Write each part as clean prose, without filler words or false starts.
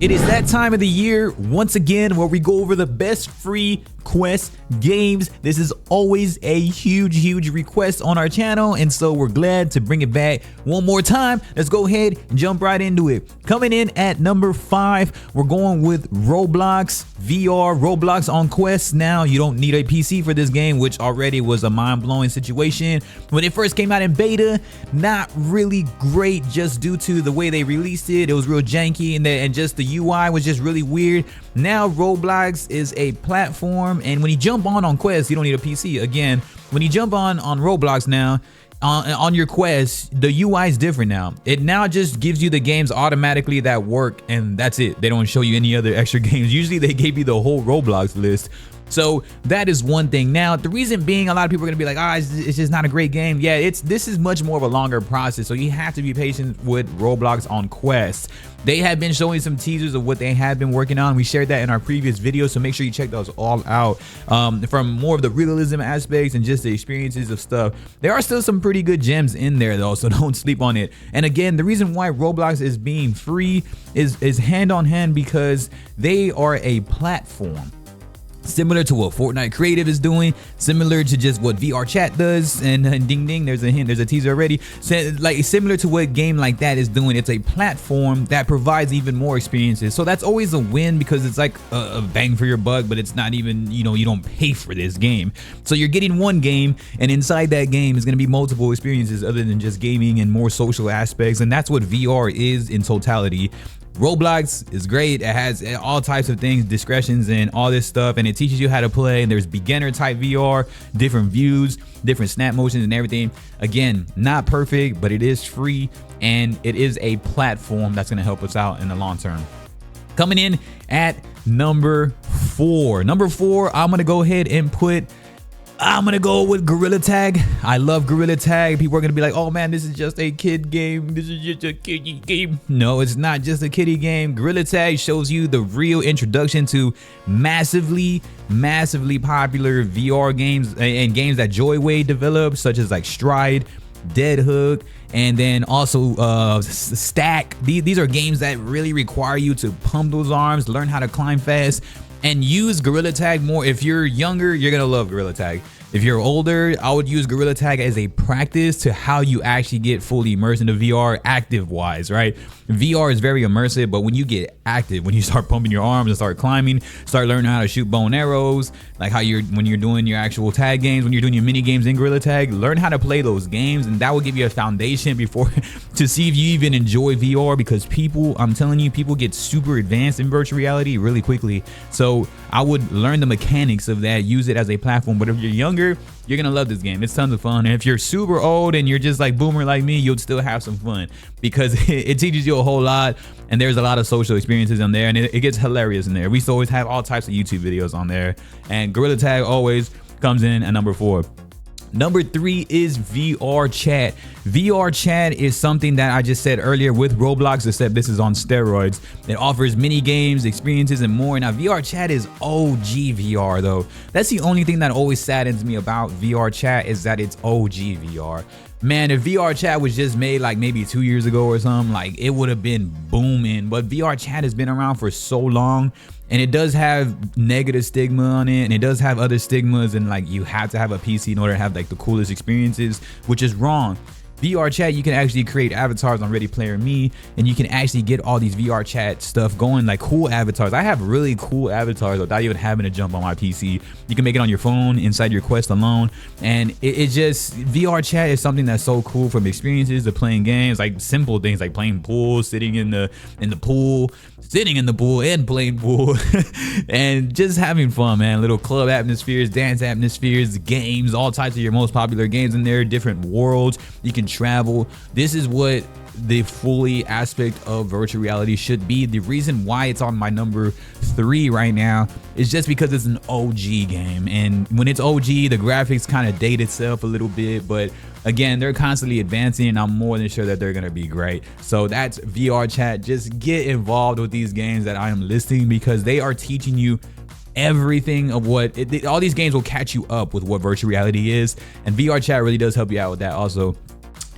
It is that time of the year once again where we go over the best free Quest games. This is always a huge request on our channel, and so we're glad to bring it back one more time. Let's go ahead and jump right into it. Coming in at number 5, we're going with Roblox VR. Roblox on Quest. Now you don't need a PC for this game, which already was a mind-blowing situation when it first came out in beta. Not really great, just due to the way they released it. It was real janky, and just the UI was just really weird. Now Roblox is a platform, and when you jump on Quest, you don't need a PC. Again, when you jump on Roblox now, on your Quest, the UI is different now. It now just gives you the games automatically that work, and that's it. They don't show you any other extra games. Usually they gave you the whole Roblox list. So that is one thing. Now, the reason being, a lot of people are gonna be like, it's just not a great game. Yeah, this is much more of a longer process, so you have to be patient with Roblox on Quest. They have been showing some teasers of what they have been working on. We shared that in our previous video, so make sure you check those all out. From more of the realism aspects and just the experiences of stuff, there are still some pretty good gems in there though, so don't sleep on it. And again, the reason why Roblox is being free is hand on hand because they are a platform. Similar to what Fortnite Creative is doing, similar to just what VR Chat does, and ding ding, there's a hint, there's a teaser already. So, like, similar to what a game like that is doing, it's a platform that provides even more experiences. So that's always a win because it's like a bang for your buck, but it's not even, you don't pay for this game. So you're getting one game, and inside that game is going to be multiple experiences other than just gaming and more social aspects, and that's what VR is in totality. Roblox is great. It has all types of things, discretions and all this stuff, and it teaches you how to play. And there's beginner type VR, different views, different snap motions and everything. Again, not perfect, but it is free, and it is a platform that's going to help us out in the long term. Coming in at number 4. Number 4, I'm going to go ahead and I'm gonna go with Gorilla Tag. I love Gorilla Tag. People are gonna be like, oh man, this is just a kid game. This is just a kiddie game. No, it's not just a kiddie game. Gorilla Tag shows you the real introduction to massively popular VR games and games that Joyway developed, such as like Stride, Dead Hook, and then also Stack. These are games that really require you to pump those arms, learn how to climb fast, and use Gorilla Tag more. If you're younger, you're gonna love Gorilla Tag. If you're older, I would use Gorilla Tag as a practice to how you actually get fully immersed into VR active wise, right? VR is very immersive, but when you get active, when you start pumping your arms and start climbing, start learning how to shoot bow and arrows, like when you're doing your actual tag games, when you're doing your mini games in Gorilla Tag, learn how to play those games, and that will give you a foundation before to see if you even enjoy VR, because I'm telling you, people get super advanced in virtual reality really quickly. So I would learn the mechanics of that, use it as a platform. But if you're younger, you're gonna love this game. It's tons of fun. And if you're super old and you're just like boomer like me, you'll still have some fun because it teaches you a whole lot, and there's a lot of social experiences on there, and it gets hilarious in there. We always have all types of YouTube videos on there, and Gorilla Tag always comes in at number 4. Number 3 is VR Chat. VR Chat is something that I just said earlier with Roblox, except this is on steroids. It offers mini games, experiences, and more. Now, VR Chat is OG VR though. That's the only thing that always saddens me about VR Chat, is that it's OG VR. Man, if VR Chat was just made like maybe 2 years ago or something, like it would have been booming. But VR Chat has been around for so long, and it does have negative stigma on it, and it does have other stigmas, and like you have to have a PC in order to have like the coolest experiences, which is wrong. VR Chat, you can actually create avatars on Ready Player Me, and you can actually get all these VR Chat stuff going, like cool avatars. I have really cool avatars without even having to jump on my PC. You can make it on your phone inside your Quest alone, and it just, VR Chat is something that's so cool, from experiences to playing games, like simple things like playing pool, sitting in the pool and playing pool and just having fun, man. Little club atmospheres, dance atmospheres, games, all types of your most popular games in there, different worlds. You can travel. This is what the fully aspect of virtual reality should be. The reason why it's on my number 3 right now is just because it's an OG game, and when it's OG, the graphics kind of date itself a little bit, but again, they're constantly advancing, and I'm more than sure that they're gonna be great. So that's VR Chat. Just get involved with these games that I am listing, because they are teaching you everything of what all these games will catch you up with what virtual reality is, and VR Chat really does help you out with that also.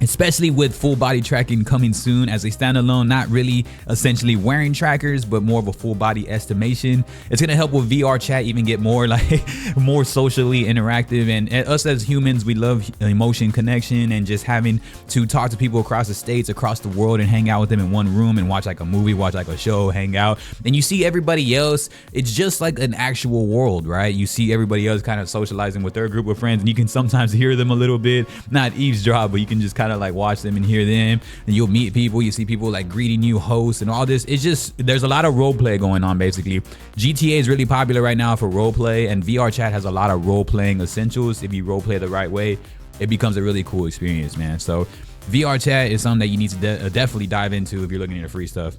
especially with full body tracking coming soon as a standalone, not really essentially wearing trackers, but more of a full body estimation. It's gonna help with VR chat even get more like more socially interactive. And us as humans, we love emotion connection and just having to talk to people across the states, across the world, and hang out with them in one room and watch like a movie, watch like a show, hang out. And you see everybody else, it's just like an actual world, right? You see everybody else kind of socializing with their group of friends, and you can sometimes hear them a little bit, not eavesdrop, but you can just kind of like watch them and hear them, and you'll meet people, you see people like greeting you, hosts and all this. It's just, there's a lot of role play going on. Basically GTA is really popular right now for role play, and VR chat has a lot of role playing essentials. If you role play the right way, it becomes a really cool experience, man. So VR chat is something that you need to definitely dive into if you're looking at free stuff.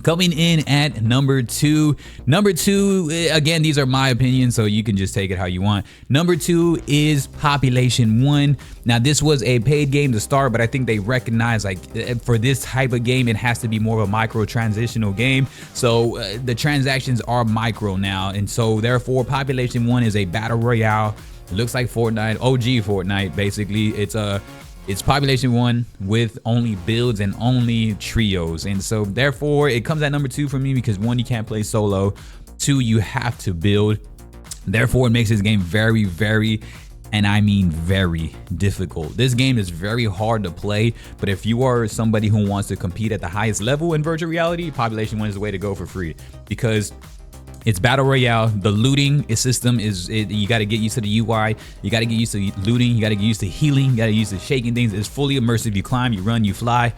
Coming in at number two, again, these are my opinions, so you can just take it how you want. Number 2 is Population 1. Now, this was a paid game to start, but I think they recognize like for this type of game, it has to be more of a micro transitional game. So the transactions are micro now. And so therefore, Population 1 is a battle royale. It looks like Fortnite, OG Fortnite, basically. It's Population 1 with only builds and only trios. And so therefore it comes at number 2 for me because 1, you can't play solo. 2, you have to build. Therefore it makes this game very, very, and I mean very difficult. This game is very hard to play, but if you are somebody who wants to compete at the highest level in virtual reality, Population 1 is the way to go for free, because it's battle royale. The looting system is, you got to get used to the UI. You got to get used to looting. You got to get used to healing. You got to get used to shaking things. It's fully immersive. You climb, you run, you fly.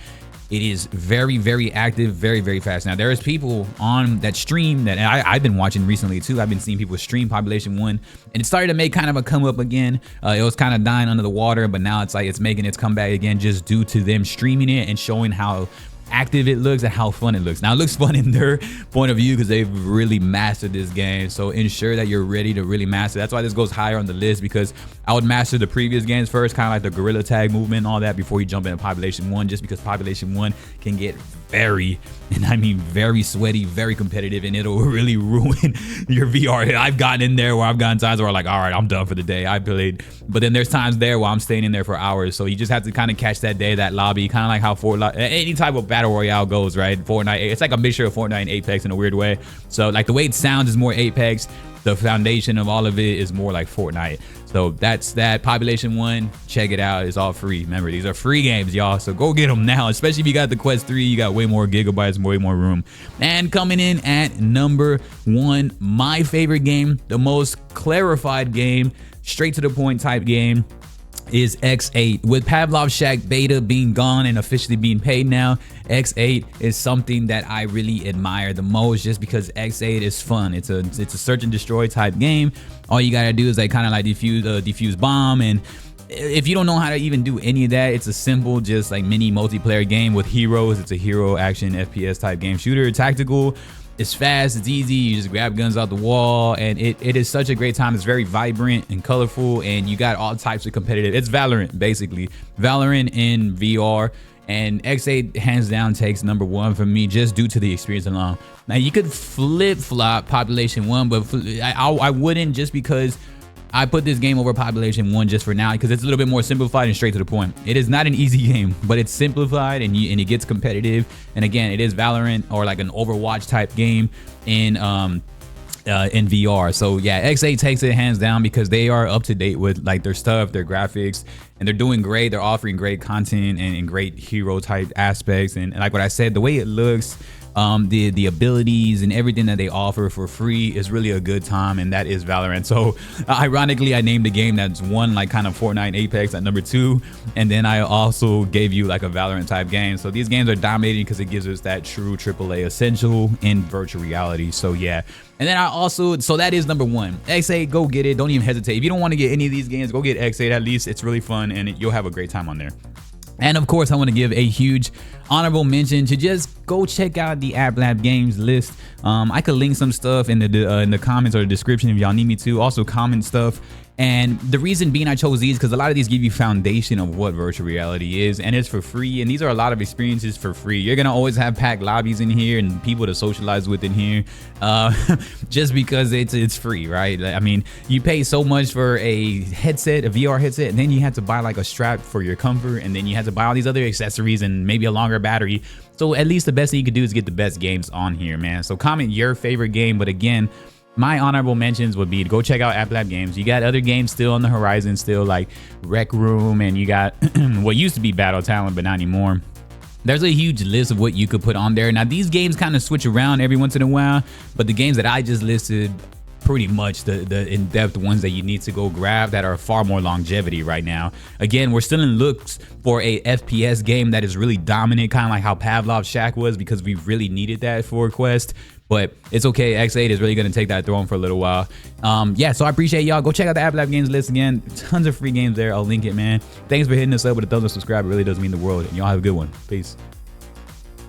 It is very, very active, very, very fast. Now, there is people on that stream that I've been watching recently too. I've been seeing people stream Population 1, and it started to make kind of a come up again. It was kind of dying under the water, but now it's like it's making its comeback again just due to them streaming it and showing how active it looks and how fun it looks. Now it looks fun in their point of view because they've really mastered this game, so ensure that you're ready to really master. That's why this goes higher on the list, because I would master the previous games first, kind of like the gorilla tag movement and all that, before you jump into Population 1, just because Population 1 can get very, and I mean very sweaty, very competitive, and it'll really ruin your VR. I've gotten in there where I've gotten times where I'm like, all right, I'm done for the day. I played, but then there's times there where I'm staying in there for hours. So you just have to kind of catch that day, that lobby, kind of like how Fortnite, any type of battle royale goes, right? Fortnite, it's like a mixture of Fortnite and Apex in a weird way. So like the way it sounds is more Apex. The foundation of all of it is more like Fortnite. So that's that. Population 1, check it out. It's all free. Remember, these are free games, y'all. So go get them now, especially if you got the Quest 3. You got way more gigabytes, way more room. And coming in at number 1, my favorite game, the most clarified game, straight to the point type game, is X8. With Pavlov's Shack beta being gone and officially being paid now, X8 is something that I really admire the most, just because X8 is fun. It's a search and destroy type game. All you gotta do is like kind of like defuse bomb, and if you don't know how to even do any of that, it's a simple just like mini multiplayer game with heroes. It's a hero action FPS type game, shooter, tactical. It's fast, it's easy, you just grab guns out the wall, and it is such a great time. It's very vibrant and colorful, and you got all types of competitive. It's Valorant, basically. Valorant in VR, and X8 hands down takes number 1 for me, just due to the experience alone. Now, you could flip-flop Population 1, but I wouldn't, just because I put this game over Population 1 just for now, because it's a little bit more simplified and straight to the point. It is not an easy game, but it's simplified and it gets competitive. And again, it is Valorant or like an Overwatch type game in VR. So yeah, X8 takes it hands down because they are up to date with like their stuff, their graphics, and they're doing great. They're offering great content and great hero type aspects. And like what I said, the way it looks, the abilities and everything that they offer for free is really a good time, and that is Valorant. So ironically, I named the game that's one like kind of Fortnite and Apex at number 2, and then I also gave you like a Valorant type game. So these games are dominating because it gives us that true AAA essential in virtual reality. So yeah. And then I also, so that is number 1. X8, go get it. Don't even hesitate. If you don't want to get any of these games, go get X8. At least it's really fun, and you'll have a great time on there. And of course, I want to give a huge honorable mention to just go check out the App Lab Games list. I could link some stuff in the comments or the description if y'all need me to. Also comment stuff And the reason being I chose these because a lot of these give you foundation of what virtual reality is, and it's for free. And these are a lot of experiences for free. You're gonna always have packed lobbies in here and people to socialize with in here, just because it's free, right? I mean, you pay so much for a headset, a VR headset, and then you have to buy like a strap for your comfort, and then you have to buy all these other accessories and maybe a longer battery. So at least the best thing you can do is get the best games on here, man. So comment your favorite game, but again, my honorable mentions would be to go check out App Lab Games. You got other games still on the horizon, still like Rec Room, and you got what used to be Battle Talent, but not anymore. There's a huge list of what you could put on there. Now, these games kind of switch around every once in a while, but the games that I just listed, pretty much the in-depth ones that you need to go grab that are far more longevity right now. Again, we're still in looks for a FPS game that is really dominant, kind of like how Pavlov's Shack was, because we really needed that for Quest. But it's okay, X8 is really going to take that throne for a little while. Yeah, so I appreciate y'all. Go check out the App Lab Games list again. Tons of free games there. I'll link it, man. Thanks for hitting us up with a thumbs up, subscribe. It really does mean the world. And y'all have a good one. Peace.